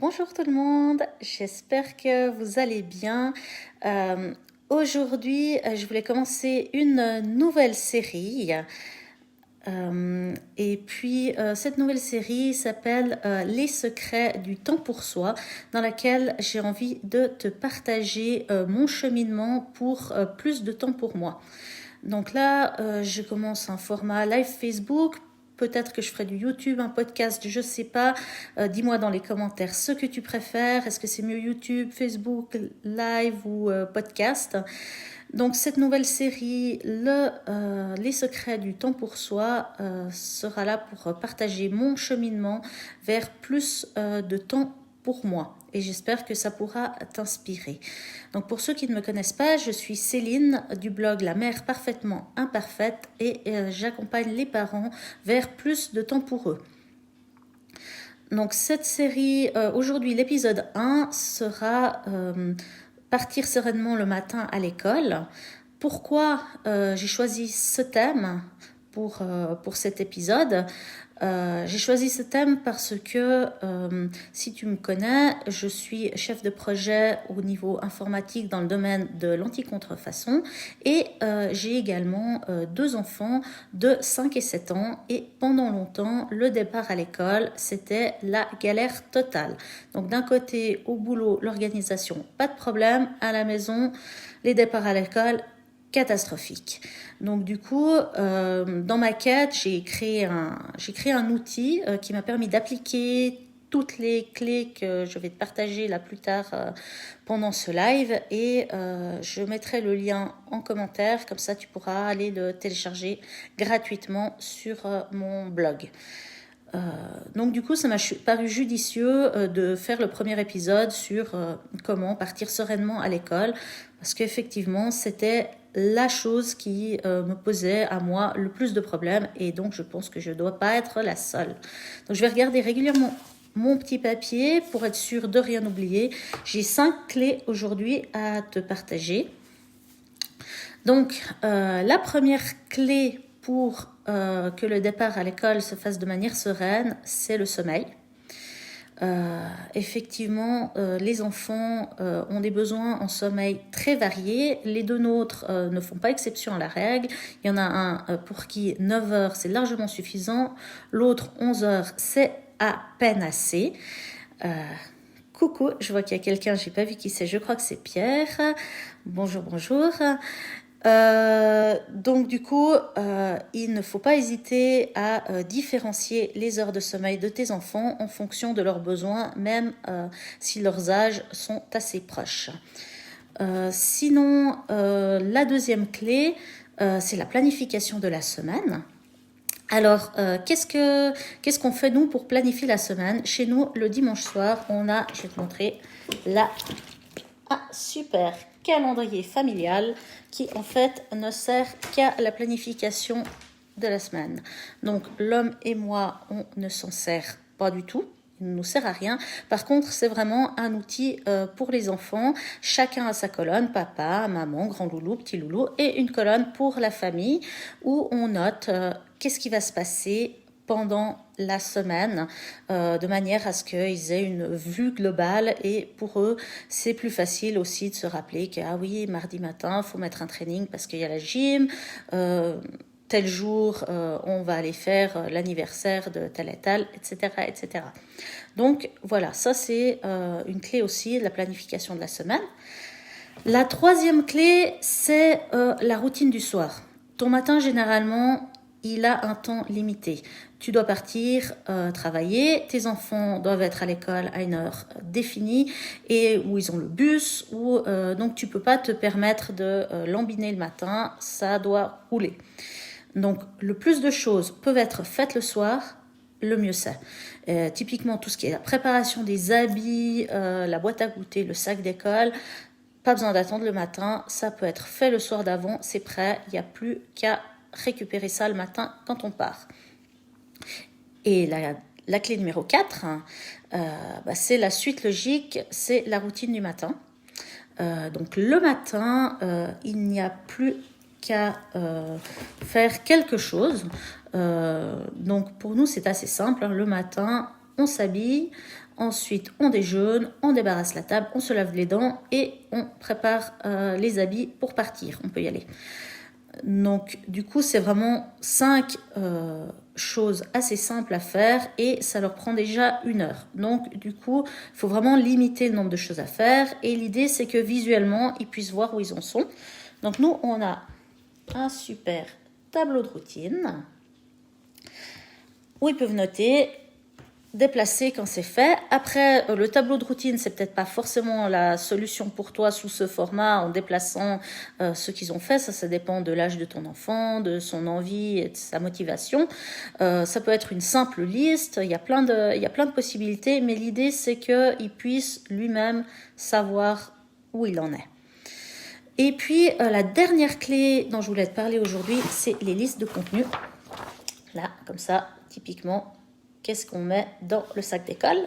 Bonjour tout le monde, j'espère que vous allez bien. Aujourd'hui, je voulais commencer une nouvelle série. Cette nouvelle série s'appelle Les secrets du temps pour soi, dans laquelle j'ai envie de te partager mon cheminement pour plus de temps pour moi. Donc là, je commence un format live Facebook. Peut-être que je ferai du YouTube, un podcast, je ne sais pas. Dis-moi dans les commentaires ce que tu préfères. Est-ce que c'est mieux YouTube, Facebook, live ou podcast? Donc cette nouvelle série, Les secrets du temps pour soi, sera là pour partager mon cheminement vers plus de temps pour moi. Et j'espère que ça pourra t'inspirer. Donc pour ceux qui ne me connaissent pas, je suis Céline du blog La Mère Parfaitement Imparfaite et j'accompagne les parents vers plus de temps pour eux. Donc cette série, aujourd'hui l'épisode 1 sera partir sereinement le matin à l'école. Pourquoi j'ai choisi ce thème pour cet épisode? J'ai choisi ce thème parce que, si tu me connais, je suis chef de projet au niveau informatique dans le domaine de l'anti-contrefaçon et j'ai également 2 enfants de 5 et 7 ans et pendant longtemps, le départ à l'école, c'était la galère totale. Donc d'un côté, au boulot, l'organisation, pas de problème, à la maison, les départs à l'école, catastrophique. Donc du coup, dans ma quête, j'ai créé un outil qui m'a permis d'appliquer toutes les clés que je vais te partager là plus tard pendant ce live et je mettrai le lien en commentaire, comme ça tu pourras aller le télécharger gratuitement sur mon blog. Donc du coup, ça m'a paru judicieux de faire le premier épisode sur comment partir sereinement à l'école, parce qu'effectivement, c'était la chose qui me posait à moi le plus de problèmes, et donc je pense que je ne dois pas être la seule. Donc je vais regarder régulièrement mon petit papier pour être sûre de rien oublier. J'ai 5 clés aujourd'hui à te partager. Donc la première clé pour que le départ à l'école se fasse de manière sereine, c'est le sommeil. Effectivement, les enfants ont des besoins en sommeil très variés. Les 2 nôtres ne font pas exception à la règle. Il y en a un pour qui 9 heures c'est largement suffisant. L'autre 11 heures c'est à peine assez. Coucou, je vois qu'il y a quelqu'un, j'ai pas vu qui c'est, je crois que c'est Pierre. Bonjour. Donc du coup, il ne faut pas hésiter à différencier les heures de sommeil de tes enfants en fonction de leurs besoins, même si leurs âges sont assez proches. Sinon, la deuxième clé, c'est la planification de la semaine. Alors, qu'est-ce qu'on fait nous pour planifier la semaine? Chez nous, le dimanche soir, je vais te montrer super calendrier familial qui en fait ne sert qu'à la planification de la semaine. Donc l'homme et moi, on ne s'en sert pas du tout. Il ne nous sert à rien. Par contre, c'est vraiment un outil pour les enfants. Chacun a sa colonne, papa, maman, grand loulou, petit loulou, et une colonne pour la famille où on note qu'est-ce qui va se passer pendant la semaine, de manière à ce qu'ils aient une vue globale, et pour eux c'est plus facile aussi de se rappeler que oui, mardi matin il faut mettre un training parce qu'il y a la gym, tel jour on va aller faire l'anniversaire de tel et tel, etc. Donc voilà, ça c'est une clé aussi de la planification de la semaine. La troisième clé, c'est la routine du soir. Ton matin, généralement, il a un temps limité. Tu dois partir travailler, tes enfants doivent être à l'école à une heure définie et où ils ont le bus, donc tu peux pas te permettre de lambiner le matin, ça doit rouler. Donc le plus de choses peuvent être faites le soir, le mieux c'est. Typiquement tout ce qui est la préparation des habits, la boîte à goûter, le sac d'école, pas besoin d'attendre le matin, ça peut être fait le soir d'avant, c'est prêt, il n'y a plus qu'à récupérer ça le matin quand on part. Et la clé numéro 4, c'est la suite logique, c'est la routine du matin. Donc le matin, il n'y a plus qu'à faire quelque chose. Donc pour nous, c'est assez simple. Le matin, on s'habille, ensuite on déjeune, on débarrasse la table, on se lave les dents et on prépare les habits pour partir. On peut y aller. Donc du coup c'est vraiment 5 choses assez simples à faire et ça leur prend déjà 1 heure. Donc du coup il faut vraiment limiter le nombre de choses à faire et l'idée c'est que visuellement ils puissent voir où ils en sont. Donc nous on a un super tableau de routine où ils peuvent noter, déplacer quand c'est fait. Après, le tableau de routine, c'est peut-être pas forcément la solution pour toi sous ce format en déplaçant ce qu'ils ont fait. Ça dépend de l'âge de ton enfant, de son envie et de sa motivation. Ça peut être une simple liste. Il y a plein de possibilités, mais l'idée, c'est qu'il puisse lui-même savoir où il en est. Et puis, la dernière clé dont je voulais te parler aujourd'hui, c'est les listes de contenu. Là, comme ça, typiquement, qu'est-ce qu'on met dans le sac d'école?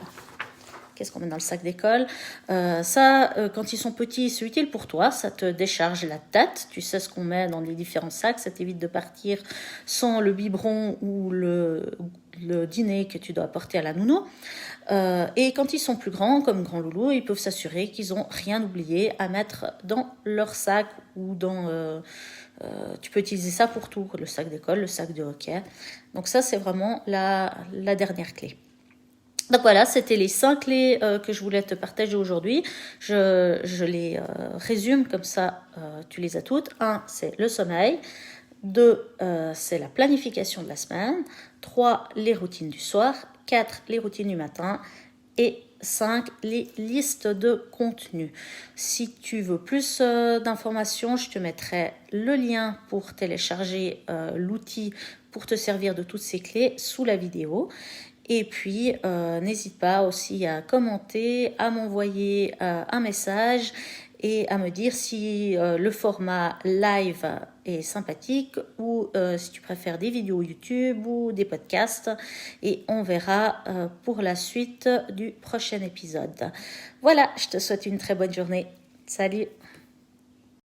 Qu'est-ce qu'on met dans le sac d'école? Quand ils sont petits, c'est utile pour toi. Ça te décharge la tête. Tu sais ce qu'on met dans les différents sacs. Ça t'évite de partir sans le biberon ou le dîner que tu dois apporter à la nounou. Et quand ils sont plus grands, comme grand loulou, ils peuvent s'assurer qu'ils n'ont rien oublié à mettre dans leur sac ou dans... tu peux utiliser ça pour tout, le sac d'école, le sac de hockey. Donc ça, c'est vraiment la dernière clé. Donc voilà, c'était les 5 clés que je voulais te partager aujourd'hui. Je les résume, comme ça tu les as toutes. 1, c'est le sommeil. 2, c'est la planification de la semaine. 3, les routines du soir. 4, les routines du matin. Et 5, les listes de contenu. Si tu veux plus d'informations, je te mettrai le lien pour télécharger l'outil pour te servir de toutes ces clés sous la vidéo. Et puis, n'hésite pas aussi à commenter, à m'envoyer un message et à me dire si le format live est sympathique ou si tu préfères des vidéos YouTube ou des podcasts. Et on verra pour la suite du prochain épisode. Voilà, je te souhaite une très bonne journée. Salut!